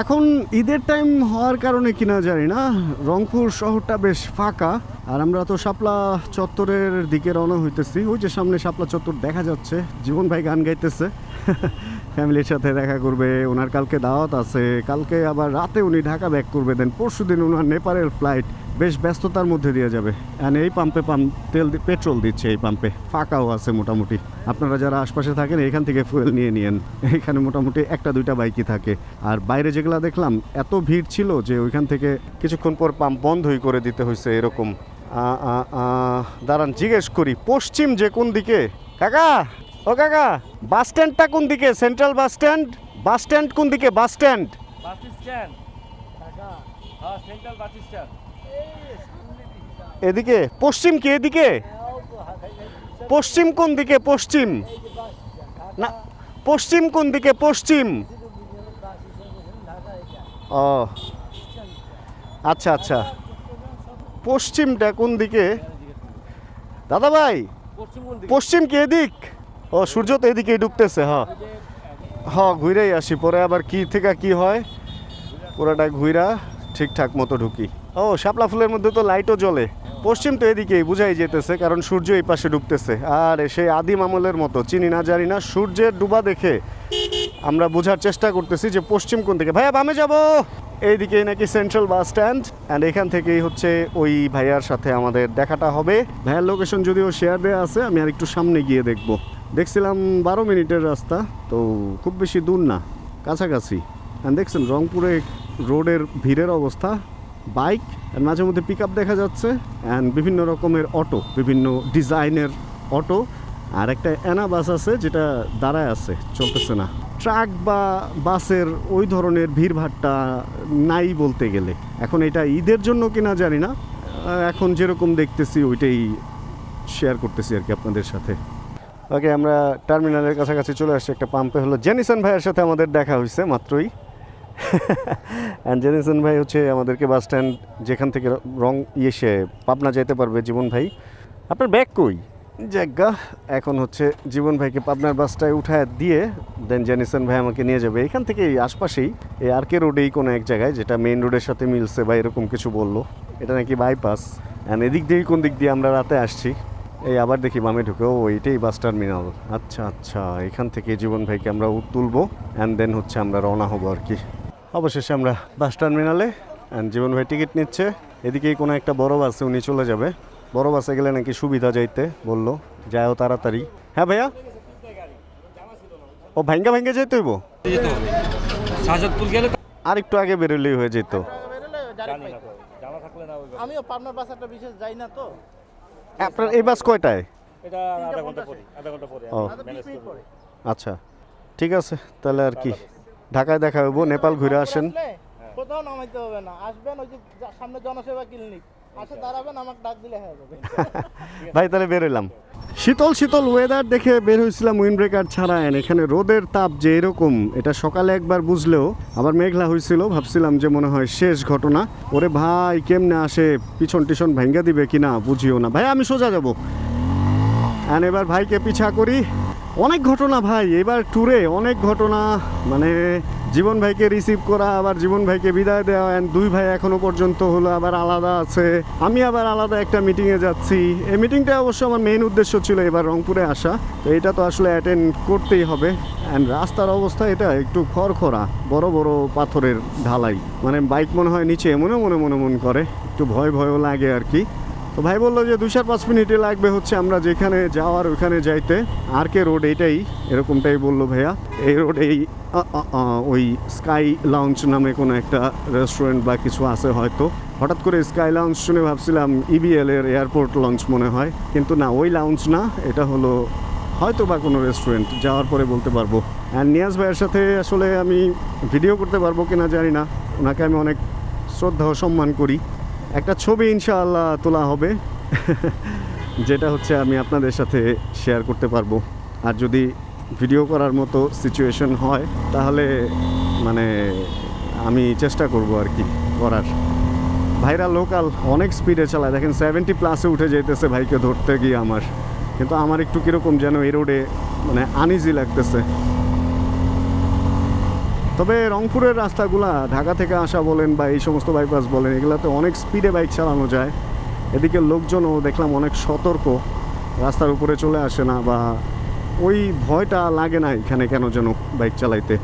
এখন ঈদের টাইম হওয়ার কারণে কিনা জানি না, রংপুর শহরটা বেশ ফাঁকা, আর আমরা তো শাপলা চত্বরের দিকে রওনা হইতেছি। ওই যে সামনে শাপলা চত্বর দেখা যাচ্ছে, জীবন ভাই গান গাইতেছে, ফ্যামিলির সাথে দেখা করবে। ওনার কালকে দাওয়াত আছে, কালকে আবার রাতে উনি ঢাকা ব্যাক করবে, দেন পরশু দিন ওনার নেপালের ফ্লাইট। বেশ ব্যস্ততার মধ্যে দিয়ে যাবে। অ্যান্ড এই পাম্পে পেট্রোল দিচ্ছে, এই পাম্পে ফাঁকাও আছে মোটামুটি। আপনারা যারা আশপাশে থাকেন এখান থেকে ফুয়েল নিয়ে নিয়েন, এখানে মোটামুটি 1-2টা বাইকই থাকে। আর বাইরে যেগুলো দেখলাম এত ভিড় ছিল যে ওইখান থেকে কিছুক্ষণ পর পাম্প বন্ধই করে দিতে হয়েছে এরকম। দাঁড়ান জিজ্ঞেস করি, পশ্চিম যে কোন দিকে? কাকা, ও কাকা, বাস স্ট্যান্ডটা কোন দিকে? Central bus stand, bus stand কোন দিকে? বাস স্ট্যান্ড এদিকে। পশ্চিম কি এদিকে? পশ্চিম কোন দিকে? পশ্চিম না, পশ্চিম কোন দিকে? পশ্চিম। ও আচ্ছা আচ্ছা, পশ্চিমটা কোন দিকে দাদা ভাই? পশ্চিম কি এদিক? ও সূর্য তো এদিকেই ডুবতেছে। হ্যাঁ ঘুরেই আসি, পরে আবার কি থেকে কি হয় পুরাটা ঘুরা ঠিকঠাক মতো ঢুকি। ও শাপলা ফুলের মধ্যে তো লাইটও জ্বলে। পশ্চিম তো এদিকেই বুঝাই যেতেছে, কারণ সূর্য এই পাশে ডুবতেছে। আর সেই আদিম আমলের মতো চিনি না জানি না, সূর্যের ডুবা দেখে আমরা বোঝার চেষ্টা করতেছি যে পশ্চিম কোন দিকে। ভাইয়া বামে যাব, এইদিকেই নাকি সেন্ট্রাল বাস স্ট্যান্ড, অ্যান্ড এখান থেকেই হচ্ছে ওই ভাইয়ার সাথে আমাদের দেখাটা হবে। ভাইয়ার লোকেশন যদিও শেয়ার দেওয়া আছে, আমি আর একটু সামনে গিয়ে দেখব। দেখছিলাম 12 মিনিটের রাস্তা, তো খুব বেশি দূর না, কাছাকাছি। অ্যান্ড দেখছেন রংপুরে রোডের ভিড়ের অবস্থা, বাইক আর মাঝে মধ্যে পিক আপ দেখা যাচ্ছে, অ্যান্ড বিভিন্ন রকমের অটো, বিভিন্ন ডিজাইনের অটো। আর একটা এনা বাস আছে যেটা দাঁড়ায় আছে, চলতেছে না। ট্রাক বা বাসের ওই ধরনের ভিড়ভাট্টা নাই বলতে গেলে। এখন এটা ঈদের জন্য কিনা জানি না, এখন যেরকম দেখতেছি ওইটাই শেয়ার করতেছি আর কি আপনাদের সাথে। ওকে, আমরা টার্মিনালের কাছাকাছি চলে আসছি। একটা পাম্পে হলো জেনিসন ভাইয়ের সাথে আমাদের দেখা হয়েছে মাত্রই। অ্যান্ড জেনিসন ভাই হচ্ছে আমাদেরকে বাস স্ট্যান্ড যেখান থেকে সে পাবনা যেতে পারবে। জীবন ভাই, আপনার ব্যাগ কই? জায়গা এখন হচ্ছে জীবন ভাইকে পাবনার বাসটায় উঠায় দিয়ে দেন জেনিসন ভাই আমাকে নিয়ে যাবে এখান থেকে আশপাশেই, এই আরকে রোডেই কোনো এক জায়গায়, যেটা মেইন রোডের সাথে মিলছে বা এরকম কিছু বললো। এটা নাকি বাইপাস। অ্যান্ড এদিক দিয়েই কোন দিক দিয়ে আমরা রাতে আসছি। এই আবার দেখি বামে ঢুকে, ও এইটাই বাস টার্মিনাল। আচ্ছা আচ্ছা, এখান থেকে জীবন ভাইকে আমরা তুলবো, অ্যান্ড দেন হচ্ছে আমরা রওনা হবো আর কি। অবশেষে আমরা বাস টার্মিনালে, অ্যান্ড জীবন ভাই টিকিট নিচ্ছে। এদিকেই কোনো একটা বড় বাসে উনি চলে যাবে। বড় বাসে গেলে নাকি সুবিধা যাইতে বললো, যায়ও তাড়াতাড়ি। হ্যাঁ ভাইয়া, ও ভাঙ্গা যেতে হইব, আর একটু আগে বেরোলেই হয়ে যেত। আমিও পাবনার বাস একটা বিশেষ যাই না তো। আপনার এই বাস কয়টায়? এটা আধা ঘন্টা পরে। ও আচ্ছা, ঠিক আছে তাহলে আর কি, ঢাকায় দেখা হইব। নেপাল ঘুরে আসেন, কোথাও নামাইতে হবে না, আসবেন ওই যে সামনে জনসেবা ক্লিনিক, আসে দাঁড়াবেন, আমাকে ডাক দিলে হয়ে যাবে। ভাই তাহলে বেরোলাম। শীতল শীতল ওয়েদার দেখে বের হয়েছিলাম উইন্ড ব্রেকার ছাড়া। এখানে রোদের তাপ যে এরকম, এটা সকালে একবার বুঝলেও আবার মেঘলা হয়েছিল, ভাবছিলাম যে মনে হয় শেষ ঘটনা। ওরে ভাই কেমনে আসে, পিছন টিছন ভাঙ্গা দিবে কিনা বুঝিও না। ভাই আমি সোজা যাব, অ্যান্ড এবার ভাইকে পিছা করি। অনেক ঘটনা ভাই, এবার ট্যুরে অনেক ঘটনা, মানে জীবন ভাইকে রিসিভ করা, আবার জীবন ভাইকে বিদায় দেওয়া, অ্যান্ড দুই ভাই এখনো পর্যন্ত হলো আবার আলাদা আছে, আমি আবার আলাদা একটা মিটিংয়ে যাচ্ছি। এই মিটিংটা অবশ্য আমার মেইন উদ্দেশ্য ছিল এবার রংপুরে আসা, তো এটা তো আসলে অ্যাটেন্ড করতেই হবে। অ্যান্ড রাস্তার অবস্থা এটা একটু খড়খড়া, বড় বড় পাথরের ঢালাই, মানে বাইক মনে হয় নিচে মনে মনে মনে মনে করে, একটু ভয় ভয়ও লাগে আর কি। তো ভাই বললো যে 2-5 মিনিটে লাগবে হচ্ছে আমরা যেখানে যাওয়ার ওখানে যাইতে, আর কে রোড এইটাই, এরকমটাই বললো ভাইয়া। এই রোড এই ওই স্কাই লাউঞ্জ নামে কোনো একটা রেস্টুরেন্ট বা কিছু আছে হয়তো। হঠাৎ করে স্কাই লাউঞ্জ শুনে ভাবছিলাম ইবিএল এর এয়ারপোর্ট লঞ্চ মনে হয়, কিন্তু না, ওই লাউঞ্জ না, এটা হলো হয়তো বা কোনো রেস্টুরেন্ট, যাওয়ার পরে বলতে পারবো। অ্যান্ড নিয়াজ ভাইয়ের সাথে আসলে আমি ভিডিও করতে পারবো কিনা জানি না, ওনাকে আমি অনেক শ্রদ্ধা ও সম্মান করি। একটা ছবি ইনশাআল্লাহ তোলা হবে যেটা হচ্ছে আমি আপনাদের সাথে শেয়ার করতে পারবো। আর যদি ভিডিও করার মতো সিচুয়েশন হয় তাহলে মানে আমি চেষ্টা করব আর কি করার। ভাইরা লোকাল অনেক স্পিডে চালায়, দেখেন 70+ উঠে যেতেছে ভাইকে ধরতে গিয়ে আমার, কিন্তু আমার একটু কীরকম যেন এই রোডে মানে আনইজি লাগতেছে। তবে রংপুরের রাস্তাগুলা ঢাকা থেকে আসা বলেন বা এই সমস্ত বাইপাস বলেন, এগুলাতে অনেক স্পিডে বাইক চালানো যায়। এদিকে লোকজনও দেখলাম অনেক সতর্ক, রাস্তার উপরে চলে আসে না, বা ওই ভয়টা লাগে না এখানে কেন যেন বাইক চালাইতে,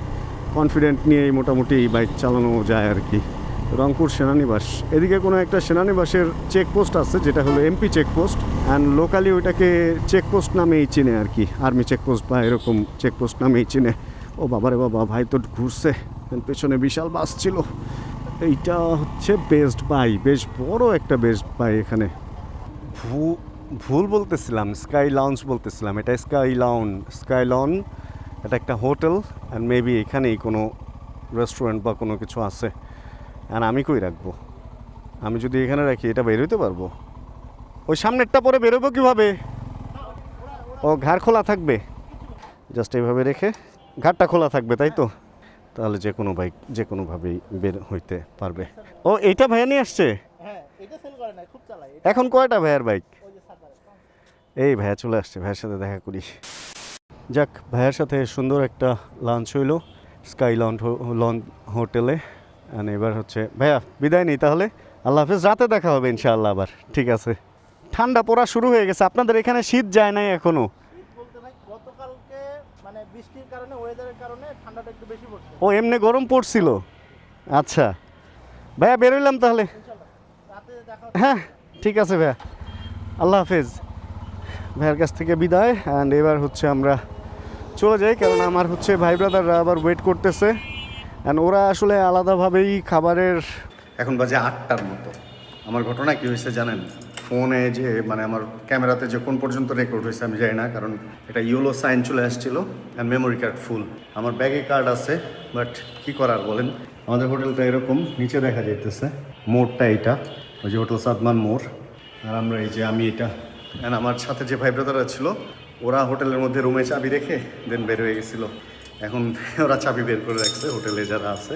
কনফিডেন্ট নিয়েই মোটামুটি বাইক চালানো যায় আর কি। রংপুর সেনানিবাস, এদিকে কোনো একটা সেনানিবাসের চেকপোস্ট আছে যেটা হলো এমপি চেকপোস্ট, অ্যান্ড লোকালি ওইটাকে চেকপোস্ট নামেই চিনে আর কি, আর্মি চেকপোস্ট বা এরকম চেকপোস্ট নামেই চিনে। ও বাবারে বাবা, ভাই তো ঘুরছে, পেছনে বিশাল বাস ছিল। এইটা হচ্ছে বেস্ট বাই, বেশ বড় একটা বেস্ট বাই এখানে। ভুল বলতেছিলাম, স্কাই লাউঞ্জ বলতেছিলাম, এটা স্কাই লন, এটা একটা হোটেল, অ্যান্ড মেবি এখানেই কোনো রেস্টুরেন্ট বা কোনো কিছু আছে। অ্যান্ড আমি কই রাখবো, আমি যদি এখানে রাখি এটা বেরোতে পারবো? ওই সামনেরটা পরে বেরোবো কীভাবে? ও ঘাড় খোলা থাকবে, জাস্ট এইভাবে রেখে ঘাটটা খোলা থাকবে, তাই তো? তাহলে যে কোনো বাইক যে কোনোভাবেই বের হইতে পারবে। ও এইটা ভাইয়া নিয়ে আসছে? হ্যাঁ, এটা সেল করে না, খুব চালাই। এখন কয়টা ভাইয়ার বাইক? ওই যে সাদা। এই ভাইয়া চলে আসছে, ভাইয়ের সাথে দেখা করি। যাক, ভাইয়ের সাথে সুন্দর একটা লাঞ্চ হইলো স্কাই লন হোটেলে। আর এবার হচ্ছে ভাইয়া বিদায় নেই তাহলে, আল্লাহ হাফেজ, রাতে দেখা হবে ইনশাআল্লাহ আবার, ঠিক আছে? ঠান্ডা পড়া শুরু হয়ে গেছে, আপনাদের এখানে শীত যায় নাই এখনো? শীত বলতে ভাই গতকালকে মানে বৃষ্টির কারণে, ওয়েদারের কারণে ঠান্ডাটা একটু বেশি পড়ছে। ও এমনি গরম পড়ছিল? আচ্ছা ভাইয়া, বেরোইলাম তাহলে। ইনশাআল্লাহ রাতে দেখা হ্যাঁ ঠিক আছে ভাইয়া, আল্লাহ হাফেজ। ভাইয়ের কাছ থেকে বিদায়। অ্যান্ড এবার হচ্ছে আমরা চলে যাই, কারণ আমার হচ্ছে ভাই ব্রাদাররা আবার ওয়েট করতেছে, অ্যান্ড ওরা আসলে আলাদাভাবেই খাবারের। এখন বাজে 8টার মতো। আমার ঘটনা কী হয়েছে জানেন? ফোনে যে মানে আমার ক্যামেরাতে যে কোন পর্যন্ত রেকর্ড হয়েছে আমি জানি না, কারণ এটা ইয়েলো সাইন চলে আসছিলো, অ্যান্ড মেমোরি কার্ড ফুল। আমার ব্যাগে কার্ড আছে, বাট কী করার বলেন। আমাদের হোটেলটা এরকম, নিচে দেখা যাইতেছে মোড়টা, এইটা ওই যে হোটেল সাদমান মোড়, আর আমরা এই যে আমি এটা। অ্যান্ড আমার সাথে যে ভাই ব্রাদাররা ছিল ওরা হোটেলের মধ্যে রুমে চাবি রেখে দেন বের হয়ে গেছিলো। এখন ওরা চাবি বের করে রাখছে হোটেলে যারা আছে,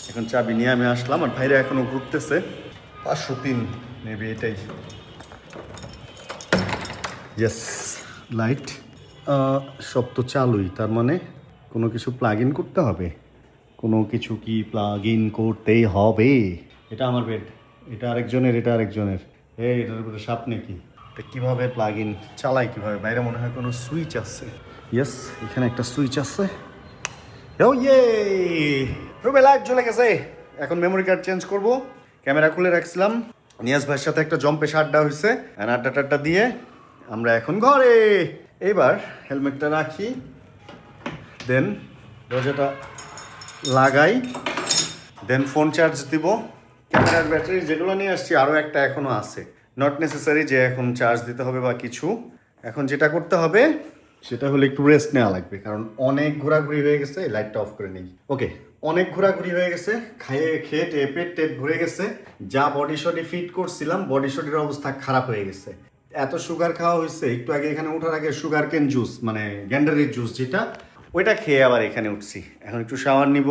এখন চাবি নিয়ে আমি আসলাম, আর ভাইরা এখনও ঘুরতেছে। 503 মেবি এটাই। ইয়েস, লাইট সব তো চালুই, তার মানে কোনো কিছু প্লাগ ইন করতে হবে, কোনো কিছু কি প্লাগ ইন করতেই হবে। এটা আমার বেড, এটা আরেকজনের, এটা আরেকজনের। এই এটার উপরে সাপ নাকি? এটা কীভাবে প্লাগ ইন চালাই কীভাবে? বাইরে মনে হয় কোনো সুইচ আছে। ইয়েস, এখানে একটা সুইচ আছে। ও ইয়ে, রুমে লাইট জ্বলে গেছে। এখন মেমোরি কার্ড চেঞ্জ করব। ক্যামেরা খুলে রাখছিলাম, নিয়াজ ভাইয়ের সাথে একটা জম্পেশ আড্ডা হয়েছে, আড্ডা টাড্ডা দিয়ে আমরা এখন ঘরে। এবার হেলমেটটা রাখি, দেন দরজাটা লাগাই, দেন ফোন চার্জ দিব। ক্যামেরার ব্যাটারি যেগুলো নিয়ে আসছি আরও একটা এখনও আছে, নট নেসেসারি যে এখন চার্জ দিতে হবে বা কিছু। এখন যেটা করতে হবে সেটা হলো একটু রেস্ট নেওয়া লাগবে, কারণ অনেক ঘোরাঘুরি হয়ে গেছে। লাইটটা অফ করে নিই। ওকে, অনেক ঘোরাঘুরি হয়ে গেছে, খেয়ে পেট টেট ভরে গেছে। যা বডি শডি ফিট করছিলাম, বডি শডির অবস্থা খারাপ হয়ে গেছে। এত সুগার খাওয়া হয়েছে, একটু আগে এখানে ওঠার আগে সুগার কেন জুস মানে গ্যান্ডারির জুস যেটা, ওইটা খেয়ে আবার এখানে উঠছি। এখন একটু শাওয়ার নিব,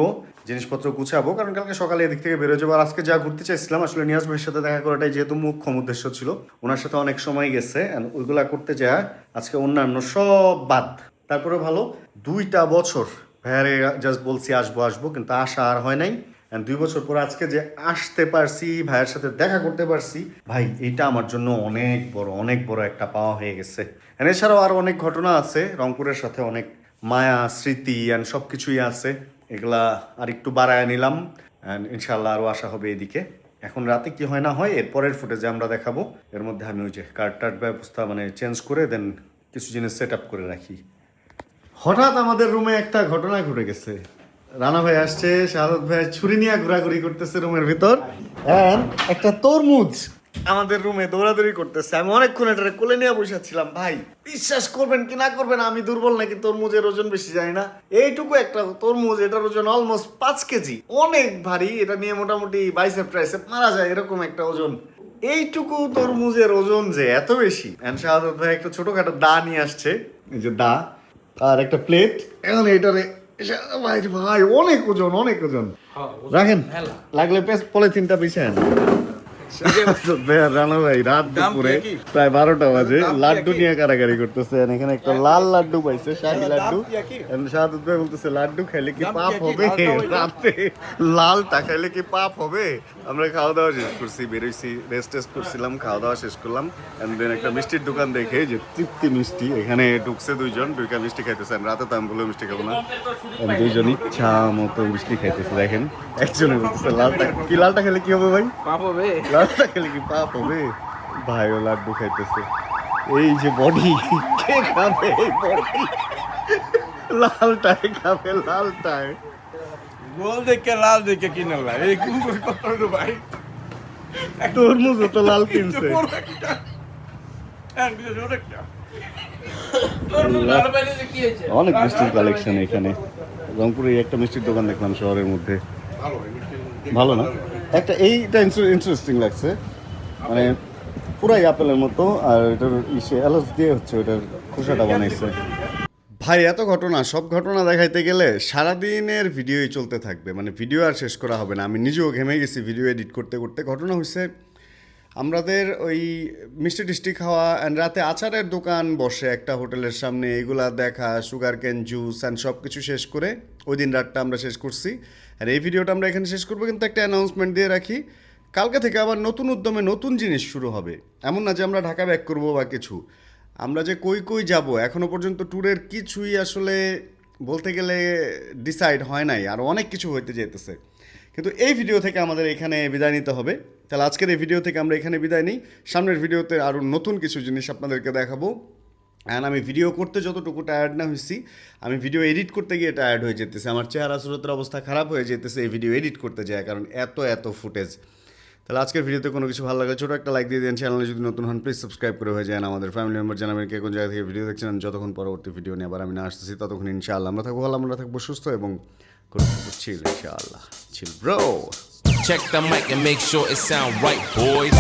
জিনিসপত্র গুছাবো, কারণ কালকে সকালে এদিক থেকে বেরোয় যাবো। আর আজকে যা ঘুরতে চাইছিলাম আসলে নিয়াজ ভাইয়ের সাথে দেখা করাটাই যেহেতু মুখ্য উদ্দেশ্য ছিল, ওনার সাথে অনেক সময় গেছে, and ওইগুলা করতে যায় আজকে অন্যান্য সব বাদ। তারপরে ভালো 2টা বছর ভাইয়ারে জাস্ট বলছি আসবো আসবো, কিন্তু আসা আর হয় নাই। 2 বছর পর আজকে যে আসতে পারছি, ভাইয়ের সাথে দেখা করতে পারছি, ভাই এটা আমার জন্য অনেক বড় একটা পাওয়া হয়ে গেছে। এছাড়াও আরও অনেক ঘটনা আছে, রংপুরের সাথে অনেক মায়া স্মৃতি অ্যান্ড সব কিছুই আছে, এগুলা আর একটু বাড়ায় নিলাম। অ্যান্ড ইনশাল্লাহ আরও আসা হবে এদিকে। এখন রাতে কি হয় না হয় এরপরের ফুটেজে আমরা দেখাবো। এর মধ্যে আমি ওই যে কার্ড ব্যবস্থা চেঞ্জ করে দেন কিছু জিনিস সেট আপ করে রাখি। হঠাৎ আমাদের রুমে একটা ঘটনা ঘটে গেছে। রানা ভাই আসছে, শাহাদত ভাই ছুরি নিয়ে ঘোরাঘুরি করতেছে রুমের ভিতর, এন্ড একটা তরমুজ আমাদের রুমে দৌড়াদৌড়ি করতেছে। আমি অনেকক্ষণ এটা কোলে নিয়ে বসেছিলাম। ভাই বিশ্বাস করবেন কি না করবেন, আমি দুর্বল নাকি তরমুজের ওজন বেশি জানি না, এইটুকু একটা তরমুজ, এটার ওজন অলমোস্ট 5 কেজি, অনেক ভারী। এটা নিয়ে মোটামুটি বাইসেপ ট্রাইসেপ মারা যায় এরকম একটা ওজন। এইটুকু তরমুজের ওজন যে এত বেশি। এন্ড শাহাদত ভাই একটা ছোটখাটো দা নিয়ে আসছে, এই যে দা আর একটা প্লেট। এখন এইটারে ভাই ভাই অনেক ওজন রাখেন, লাগলে পলিথিনটা পিছান। রানা ভাই রাত দুপুরে প্রায় 12টা বাজে লাড্ডু নিয়ে কারাগারি করতেছে। এখানে একটা লাল লাড্ডু পাইছে, শাহী লাড্ডু। শাহাদত ভাই বলতেছে লাড্ডু খাইলে কি পাপ হবে, রাতে লালটা খাইলে কি পাপ হবে। আমরা খাওয়া দাওয়া শেষ করছি, বেরোইছি, রেস্ট করছিলাম, খাওয়া দাওয়া শেষ করলাম। দেন একটা মিষ্টির দোকান দেখে যে তৃপ্তি মিষ্টি, এখানে ঢুকছে দুইজন, ঢুকা মিষ্টি খাইতেছেন। রাতে তো আমি বলে মিষ্টি খাবো না, দুইজন ইচ্ছা মতো মিষ্টি খাইতেছে। দেখেন একজনে বলতেছে লালটা কি, লালটা খেলে কি হবে ভাই, পাপ হবে, লালটা খেলে কি পাপ হবে। ভাই ও লাড্ডু খাইতেছে। এই যে বডি, কে খাবে এই বডি, লালটাই খাবে, লালটাই। গোল দেখে লাল দেখে কিনে লাল, এই কোন কত হলো ভাই, তরমুজ তো লাল কিনছে। অনেক মিষ্টির কালেকশন এখানে। রংপুরে একটা মিষ্টির দোকান দেখলাম শহরের মধ্যে, ভালো না? একটা এইটা ইন্টারেস্টিং লাগছে, পুরাই আপেলের মতো, আর এটার এলাচ দিয়ে হচ্ছে ওটার খোসাটা বানাইছে। ভাই এত ঘটনা, সব ঘটনা দেখাইতে গেলে সারাদিনের ভিডিওই চলতে থাকবে, ভিডিও আর শেষ করা হবে না। আমি নিজেও ঘেমে গেছি ভিডিও এডিট করতে করতে। ঘটনা হয়েছে আমাদের ওই মিষ্টি টিষ্টি খাওয়া, অ্যান্ড রাতে আচারের দোকান বসে একটা হোটেলের সামনে, এগুলা দেখা, সুগার ক্যান জুস অ্যান্ড সব কিছু শেষ করে ওই দিন রাতটা আমরা শেষ করছি। আর এই ভিডিওটা আমরা এখানে শেষ করবো, কিন্তু একটা অ্যানাউন্সমেন্ট দিয়ে রাখি, কালকে থেকে আবার নতুন উদ্যমে নতুন জিনিস শুরু হবে। এমন না যে আমরা ঢাকা ব্যাক করবো বা কিছু, আমরা যে কই যাব এখনও পর্যন্ত ট্যুরের কিছুই আসলে বলতে গেলে ডিসাইড হয় নাই, আর অনেক কিছু হইতে যেতেছে। কিন্তু এই ভিডিও থেকে আমাদের এখানে বিদায় নিতে হবে। তাহলে আজকের এই ভিডিও থেকে আমরা এখানে বিদায় নিই। সামনের ভিডিওতে আরও নতুন কিছু জিনিস আপনাদেরকে দেখাবো। অ্যান্ড আমি ভিডিও করতে যতটুকু টায়ার্ড না হয়েছি, আমি ভিডিও এডিট করতে গিয়ে টায়ার্ড হয়ে যেতেছে। আমার চেহারা সুরতের অবস্থা খারাপ হয়ে যেতেছে এই ভিডিও এডিট করতে যায়, কারণ এত ফুটেজ। তাহলে আজকের ভিডিওতে কোনো কিছু ভালো লাগে ছোটো একটা লাইক দিয়ে দেন। চ্যানেলে যদি নতুন হন প্লিজ সাবস্ক্রাইব করে হয়ে যান। আমাদের ফ্যামিলি মেম্বার জানাবেন কে কোন জায়গা থেকে ভিডিও দেখছেন। যতক্ষণ পরবর্তী ভিডিও নিয়ে আবার আমি না আসতেছি, ততক্ষণ ইনশাআল্লাহ আমরা থাকবো ভালো, আমরা থাকবো সুস্থ এবং চিল ইনশাআল্লাহ। Chill bro. Check the mic and make sure it sound right, boys.